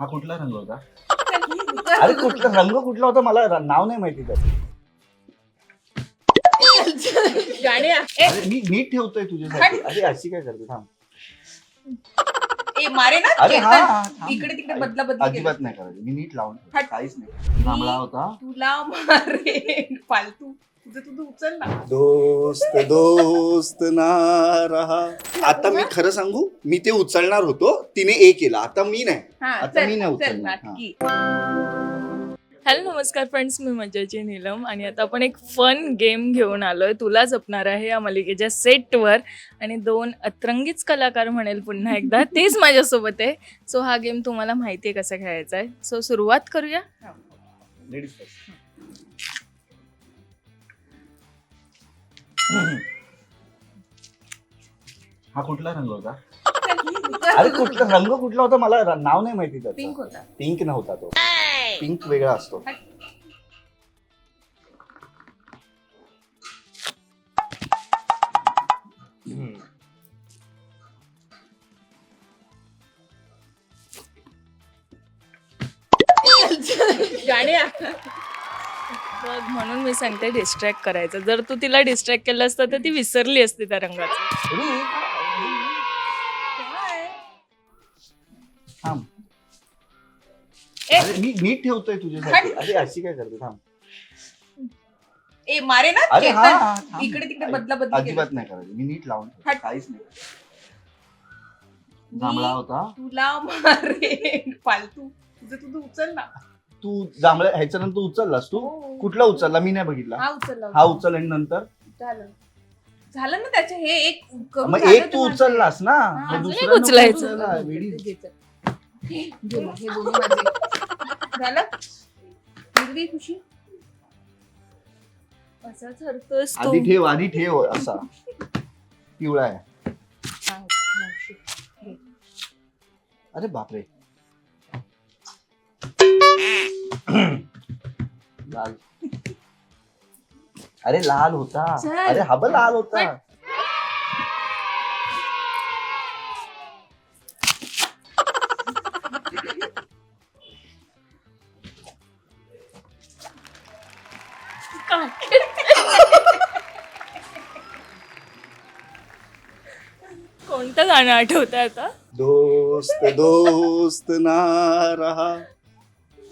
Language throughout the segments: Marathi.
हा कुठला रंग होता? अरे कुठला रंग कुठला होता मला नाव नाही माहिती त्याचं. गाड्या अरे मी नीट ठेवतोय तुझ्यासाठी. अरे अशी काय करते थांब. ए मारे ना अरे हा, चेतन. हा, थांब. इकडे तिकडे बदला बदली अजिबात नाही करायचं. मी नीट लावून ठेवतो. हट. काहीच नाही. जांभळा होता. तुला मारे फालतू तुझं उचल ना. दोस्त दोस्त ना रहा. आता मी खरं सांगू, मी ते उचलणार होतो, तिने ए केला. आता मी नाही. हा, आता मी नाही चल उचलणार. नाटकी. हॅलो नमस्कार फ्रेंड्स, मी मज्जाची नीलम आणि आता आपण एक फन गेम घेऊन आलोय. तुला जपणार आहे या मालिकेच्या सेटवर आणि दोन अतरंगीच कलाकार म्हणेल पुन्हा एकदा तेच माझ्यासोबत आहे. सो हा गेम तुम्हाला माहिती आहे कसा खेळायचा आहे. सो सुरुवात करूया. Ladies first. हा कुठला रंग होता? अरे कुठला रंग कुठला होता मला नाव नाही माहिती त्याचं. पिंक होता. पिंक नव्हता तो. पिंक वेगळा असतो. गाड्या बघ म्हणून मी सांगते डिस्ट्रॅक्ट करायचं. जर तू तिला डिस्ट्रॅक्ट केलं असतं तर ती विसरली असती त्या रंगाचं. थांब. ए. अरे मी नीट ठेवतोय तुझ्यासाठी. अरे अशी काय करते थांब. ए मारे ना अरे हा, हा, चेतन. थांब. इकडे तिकडे बदला बदली अजिबात नाही करायचं. मी नीट लावून ठेवतो. हट. काहीच नाही. जांभळा होता. तुला मारे फालतू तुझं उचल ना. तू जांभळ्या ह्याच्यानंतर उचललास तू. हो. कुठला उचलला मी नाही बघितला. हा उचलला हा उचल आणि नंतर झालं ना त्याचे हे एक करून मग झालं एक ते तू माझं. उचललास ना. हा, मग अजून दुसरा एक नको उचलायचं. उचलायला, वेडी. घे मग, हे दोन्ही माझे. झालं मुलगी खुशी. असाच हरतोस तू. आधी ठेव असा. पिवळा आहे. हा, मावशी. घे. अरे बापरे. लाल. अरे लाल होता. चल. अरे हा बघ लाल होता. कोणतं गाणं आठवतंय आता? दोस्त दोस्त ना रहा.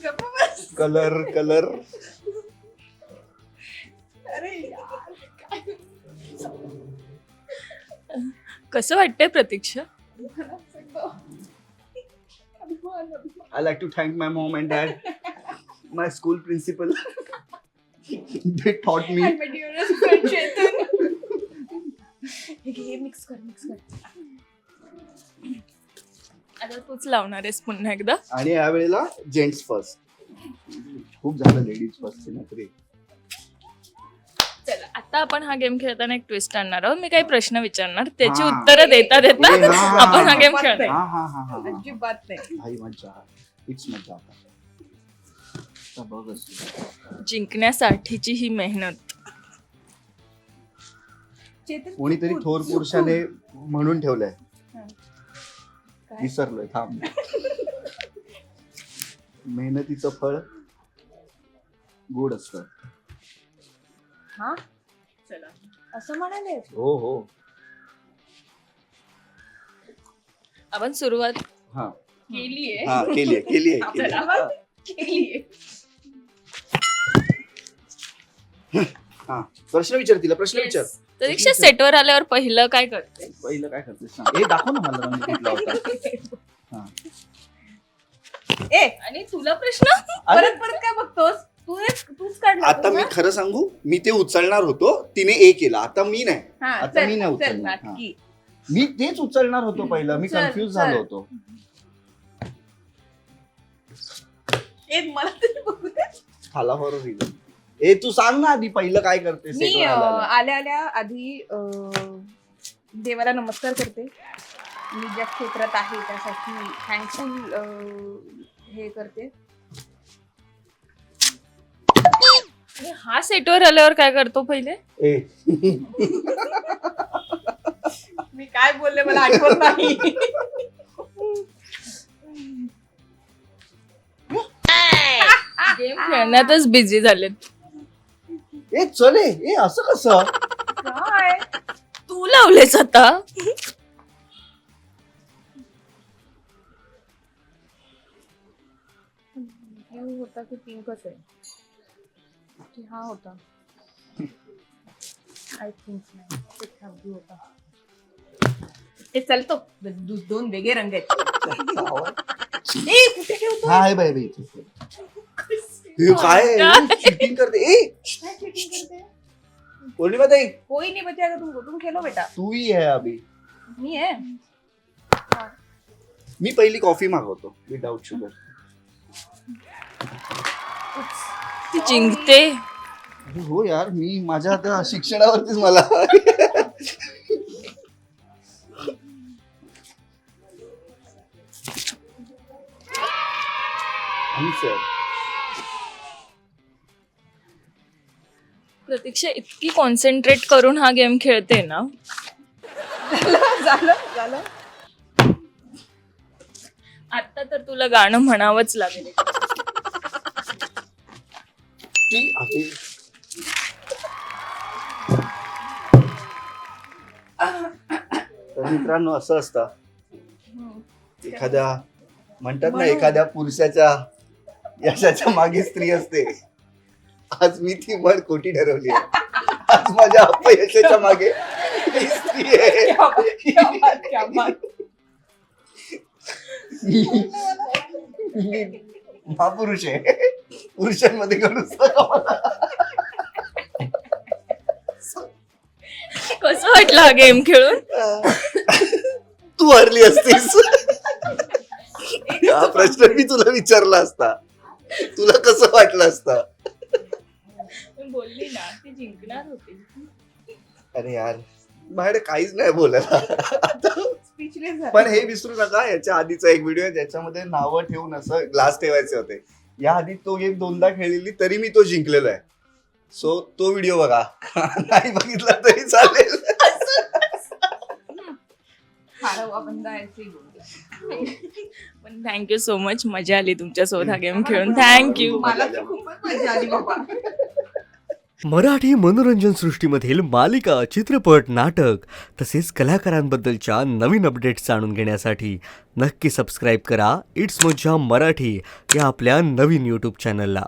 गप्प बस. Colour colour. अरे यार, काय? कसं वाटतंय प्रतीक्षा? अभिमान. I like to thank my mom and dad, my school principal. They taught me. And my dearest friend Chetan. हे मिक्स कर. आता तूच लावणार आहेस पुन्हा एकदा. आणि या वेळेला जेंट्स फर्स्ट. खूप झालं लेडीज फर्स्ट नोकरी. चला आता आपण हा गेम खेळताना एक ट्विस्ट आणणार आहोत. मी काही प्रश्न विचारणार, त्याची हा. उत्तरं देता देता पुढे हा. आपण हा गेम खेळणार. हा. अजिबात नाही. भाई मज्जा. हीच मज्जा आता. आता बघच. जिंकण्यासाठीची ही मेहनत. चेतन कोणीतरी तू- थोर पुरुषाने म्हणून ठेवलंय. काय? विसरलोय थांब. मेहनतीचं फळ गोड असतं. हा चला असं म्हणाले. हो. आपण सुरुवात हा केलीये. हा केलीये. चला मग, केलीये. हा. प्रश्न विचार तिला. प्रश्न विचार. प्रतीक्षा सेटवर आल्यावर पहिलं काय करते? पहिलं काय करतेस सांग. हे दाखव ना मला रंग कुठला होता. हा. ए आणि तुला प्रश्न? अरे परत काय बघतोस तूच काढला. आता मी खरं सांगू, मी ते उचलणार होतो, तिने ए केला. आता मी नाही. हा, आता मी चल, नाही चल, उचलणार. नाटकी. मी तेच उचलणार होतो पहिलं. मी चल, कन्फ्युज चल. झालो होतो. ए मला तरी बघू दे. खाला फॉर रिझन. ए तू सांग ना आधी पहिलं काय करतेस. मी सेटवर आल्यावर. आल्या आधी देवाला नमस्कार करते. मी ज्या क्षेत्रात आहे त्यासाठी थँकफुल हे करते. आणि हा सेटवर आल्यावर काय करतो पहिले? ए मी काय बोलले मला आठवत नाही. गेम खेळण्यातच बिझी झालेत. ए चले ए असं कसं काय तू लावलेस आता. होता की पिंकच आहे की हा होता आय थिंक नाही होता. हे चालतो दोन वेगळे रंग आहेत. ए कुठे ठेवतो हा आहे बाई बाई हे काय चिटिंग करते ए काय checking करते? पौर्णिमा ताई कोई नहीं बचेगा तुम खेलो बेटा. तू ही आहे अभि. मी आहे. मी पहिली कॉफी मागवतो विदाउट शुगर. ती जिंकते. हो यार मी माझ्या आता शिक्षणावरतीच मला Answer. प्रतीक्षा इतकी कॉन्सन्ट्रेट करून हा गेम खेळते ना. झालं आता तर तुला गाणं म्हणावंच लागेल. ती आहे. तर मित्रांनो असं असतं एखाद्या म्हणतात ना एखाद्या पुरुषाच्या यशाच्या मागे स्त्री असते. आज मी ती म्हण खोटी ठरवली आहे. आज माझ्या अपयशाच्या मागे ही स्त्री आहे. क्या बात. मी महापुरुष आहे. पुरुषांमध्ये घडूच कसं वाटलं हा गेम खेळून. तू हरली असतीस. हा प्रश्न मी तुला विचारला असता तुला कसं वाटलं असतं. बोलली ना ती जिंकणार होती. अरे यार माझ्याकडे काहीच नाही बोलायला. स्पीचलेस पण हे विसरू नका याच्या आधीचा एक व्हिडिओ आहे ज्याच्यामध्ये नावं ठेवून असं ग्लास ठेवायचे होते. या आधी तो गेम 2दा खेळलेली तरी मी तो जिंकलेलो आहे. सो तो व्हिडिओ बघा. नाही बघितला तरी चालेल. हारा हुआ बंदा ऐसे ही बोलतो. पण थँक्यू सो मच. मजा आली तुमच्यासोबत हा गेम खेळून. थँक्यू. मला तर खूपच मजा आली बाबा. मराठी मनोरंजन सृष्टीमधील मालिका, चित्रपट, नाटक तसेच कलाकारांबद्दलच्या नवीन अपडेट्स जाणून घेण्यासाठी नक्की सबस्क्राईब करा इट्स मज्जा मराठी या आपल्या नवीन यूट्यूब चॅनलला.